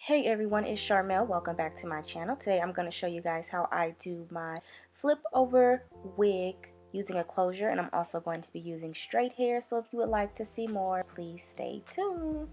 Hey everyone, it's Charmel. Welcome back to my channel. Today I'm going to show you guys how I do my flip over wig using a closure, and I'm also going to be using straight hair. So if you would like to see more, please stay tuned.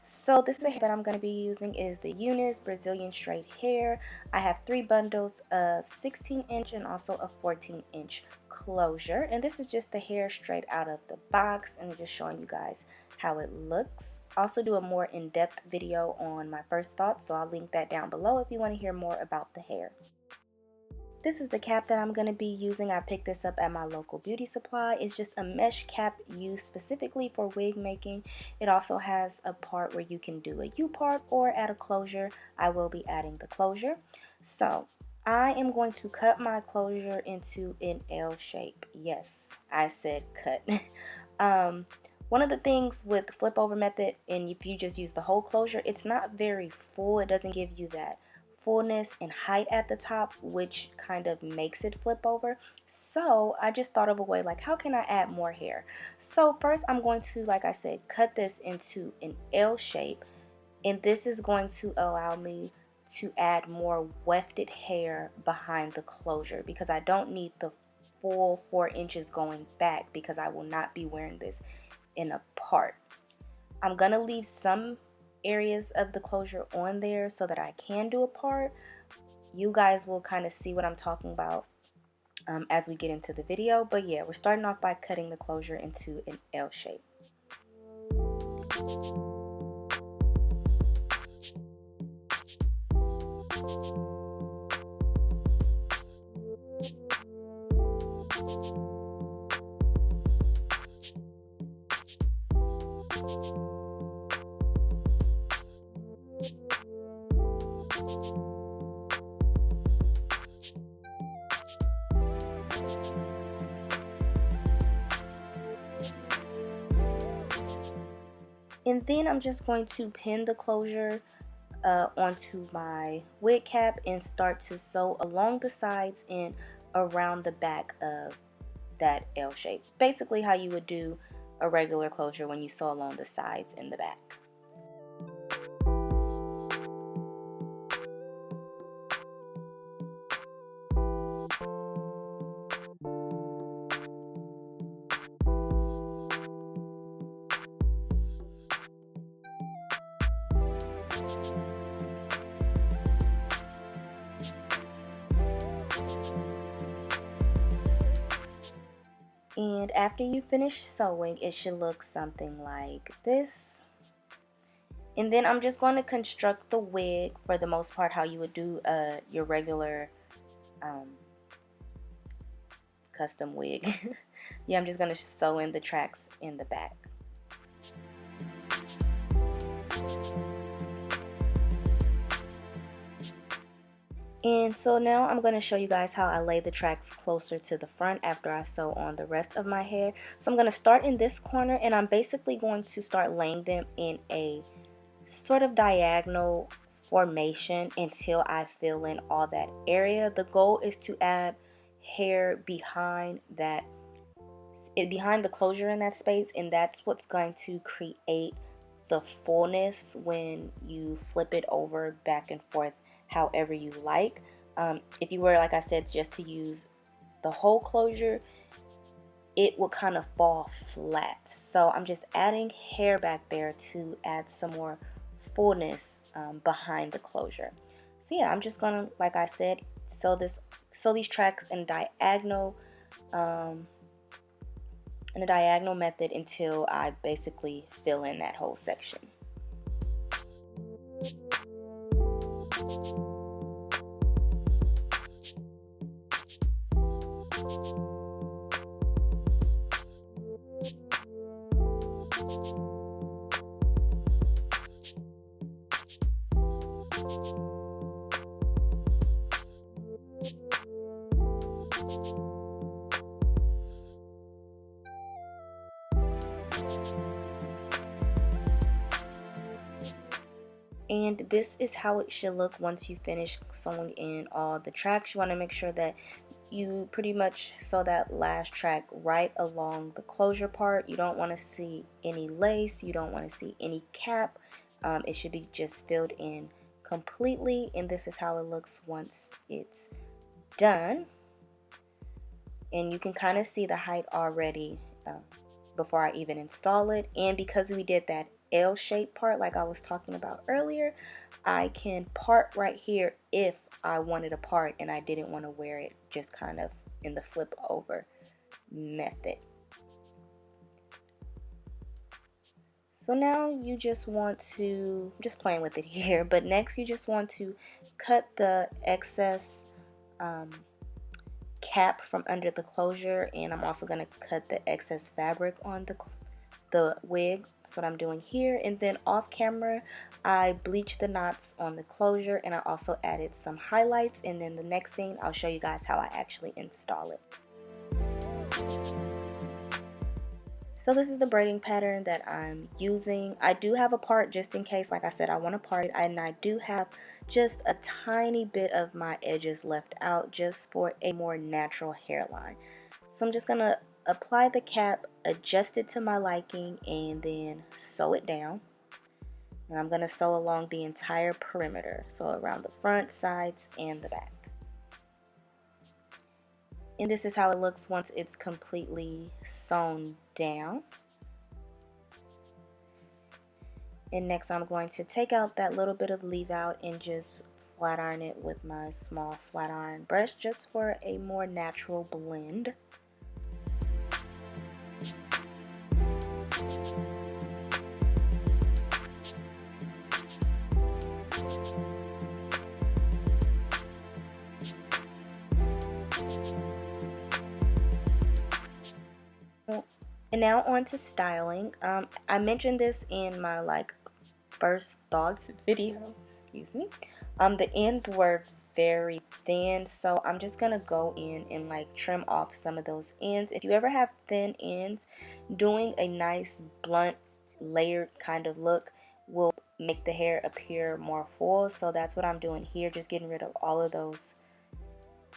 So this hair that I'm going to be using is the Unice Brazilian straight hair. I have 3 bundles of 16-inch and also a 14-inch closure, and this is just the hair straight out of the box, and I'm just showing you guys how it looks. I also do a more in-depth video on my first thoughts, so I'll link that down below if you want to hear more about the hair. This is the cap that I'm going to be using. I picked this up at my local beauty supply. It's just a mesh cap used specifically for wig making. It also has a part where you can do a U part or add a closure. I will be adding the closure. So I am going to cut my closure into an L shape. Yes, I said cut. One of the things with the flip over method, and if you just use the whole closure, it's not very full. It doesn't give you that fullness and height at the top, which kind of makes it flip over. So I just thought of a way, like, how can I add more hair? So first I'm going to, like I said, cut this into an L shape, and this is going to allow me to add more wefted hair behind the closure, because I don't need the full 4 inches going back, because I will not be wearing this in a part. I'm gonna leave some areas of the closure on there so that I can do a part. You guys will kind of see what I'm talking about as we get into the video. But yeah, we're starting off by cutting the closure into an L shape. And then I'm just going to pin the closure onto my wig cap and start to sew along the sides and around the back of that L shape. Basically how you would do a regular closure when you sew along the sides and the back. And after you finish sewing, it should look something like this. And then I'm just going to construct the wig for the most part how you would do your regular custom wig. Yeah, I'm just going to sew in the tracks in the back. And so now I'm going to show you guys how I lay the tracks closer to the front after I sew on the rest of my hair. So I'm going to start in this corner, and I'm basically going to start laying them in a sort of diagonal formation until I fill in all that area. The goal is to add hair behind that, behind the closure in that space, and that's what's going to create the fullness when you flip it over back and forth however you like. If you were, like I said, just to use the whole closure, it will kind of fall flat. So I'm just adding hair back there to add some more fullness behind the closure. So yeah, I'm just gonna, like I said, sew these tracks in diagonal in a diagonal method until I basically fill in that whole section. And this is how it should look once you finish sewing in all the tracks. You want to make sure that you pretty much sew that last track right along the closure part. You don't want to see any lace. You don't want to see any cap. It should be just filled in completely, and this is how it looks once it's done. And you can kind of see the height already before I even install it. And because we did that L-shaped part like I was talking about earlier, I can part right here if I wanted a part and I didn't want to wear it just kind of in the flip over method. So now you just want to, I'm just playing with it here, but next you just want to cut the excess cap from under the closure, and I'm also going to cut the excess fabric on the wig. That's what I'm doing here. And then off camera I bleached the knots on the closure, and I also added some highlights, and then the next scene I'll show you guys how I actually install it. So this is the braiding pattern that I'm using. I do have a part just in case, like I said, I want to part it, and I do have just a tiny bit of my edges left out just for a more natural hairline. So I'm just going to apply the cap, adjust it to my liking, and then sew it down. And I'm going to sew along the entire perimeter, so around the front, sides, and the back. And this is how it looks once it's completely sewn down. And next I'm going to take out that little bit of leave out and just flat iron it with my small flat iron brush just for a more natural blend. And now on to styling. I mentioned this in my first thoughts video, excuse me. The ends were very thin, so I'm just gonna go in and trim off some of those ends. If you ever have thin ends, doing a nice blunt layered kind of look will make the hair appear more full. So that's what I'm doing here, just getting rid of all of those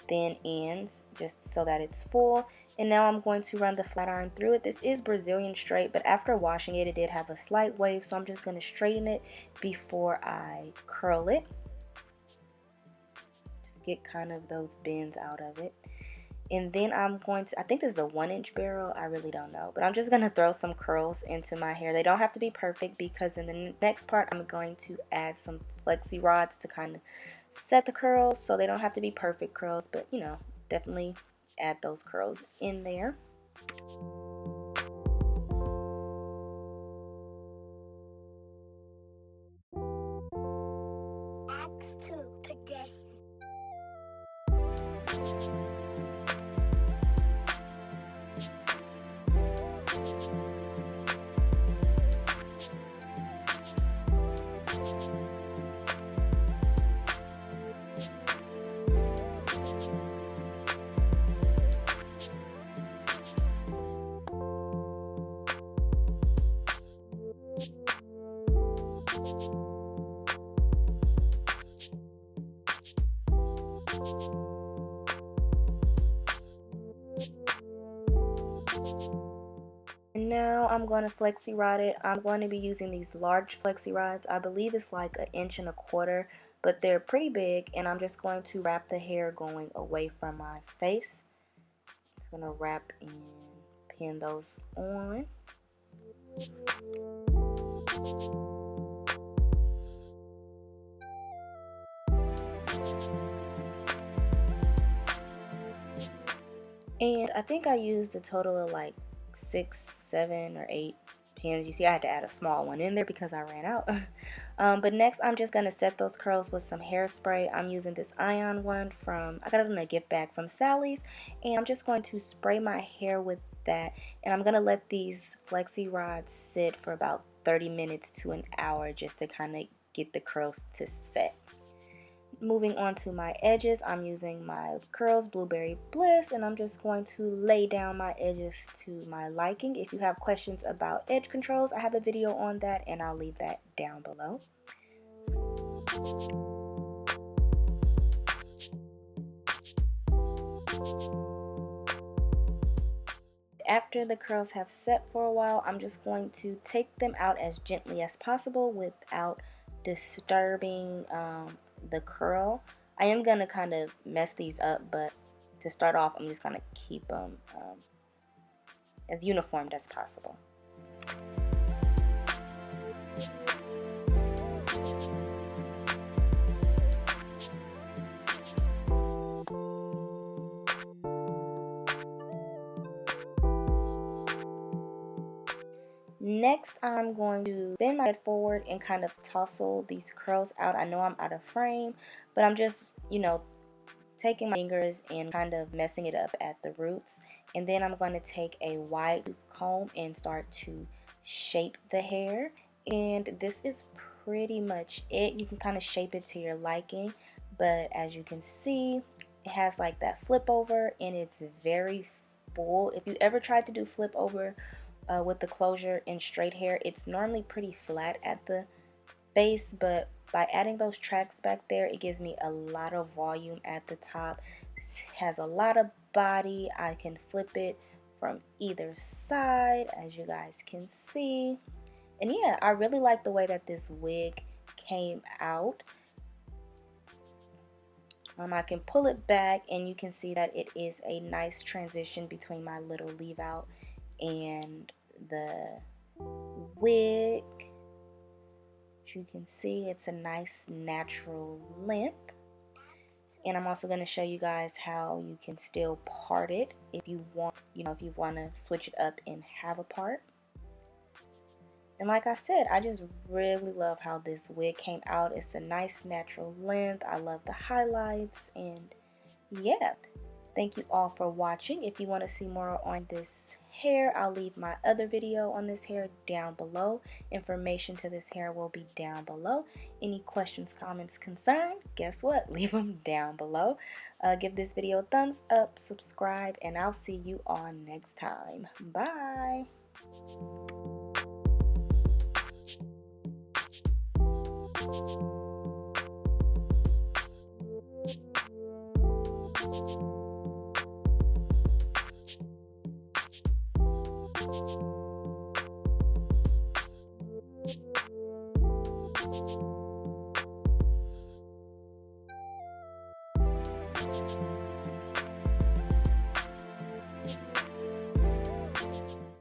thin ends just so that it's full. And now I'm going to run the flat iron through it. This is Brazilian straight, but after washing it, it did have a slight wave, so I'm just going to straighten it before I curl it. Just get kind of those bends out of it. And then I'm going to, I think this is a 1-inch barrel, I really don't know, but I'm just going to throw some curls into my hair. They don't have to be perfect, because in the next part I'm going to add some flexi rods to kind of set the curls, so they don't have to be perfect curls, but you know, definitely add those curls in there. Acts 2, pedestrian. And now I'm going to flexi rod it. I'm going to be using these large flexi rods. I believe it's like 1.25 inches, but they're pretty big, and I'm just going to wrap the hair going away from my face. Just going to wrap and pin those on. And I think I used a total of 6, 7, or 8 pins. You see, I had to add a small one in there because I ran out. But next, I'm just going to set those curls with some hairspray. I'm using this ion one I got it in a gift bag from Sally's. And I'm just going to spray my hair with that. And I'm going to let these flexi rods sit for about 30 minutes to an hour just to kind of get the curls to set. Moving on to my edges, I'm using my Curls Blueberry Bliss, and I'm just going to lay down my edges to my liking. If you have questions about edge controls, I have a video on that, and I'll leave that down below. After the curls have set for a while, I'm just going to take them out as gently as possible without disturbing the curl. I am going to kind of mess these up, but to start off, I'm just going to keep them as uniformed as possible. Next, I'm going to bend my head forward and kind of tussle these curls out. I know I'm out of frame, but I'm just, taking my fingers and kind of messing it up at the roots. And then I'm going to take a wide tooth comb and start to shape the hair. And this is pretty much it. You can kind of shape it to your liking, but as you can see, it has like that flip over and it's very full. If you ever tried to do flip over with the closure in straight hair, it's normally pretty flat at the base, but by adding those tracks back there, it gives me a lot of volume at the top. It has a lot of body. I can flip it from either side, as you guys can see. And yeah, I really like the way that this wig came out. I can pull it back and you can see that it is a nice transition between my little leave out and the wig. As you can see, it's a nice natural length. And I'm also going to show you guys how you can still part it if you want, if you want to switch it up and have a part. And like I said, I just really love how this wig came out. It's a nice natural length. I love the highlights, and yeah. Thank you all for watching. If you want to see more on this hair, I'll leave my other video on this hair down below. Information to this hair will be down below. Any questions, comments, concerns, guess what? Leave them down below. Give this video a thumbs up, subscribe, and I'll see you all next time. Bye.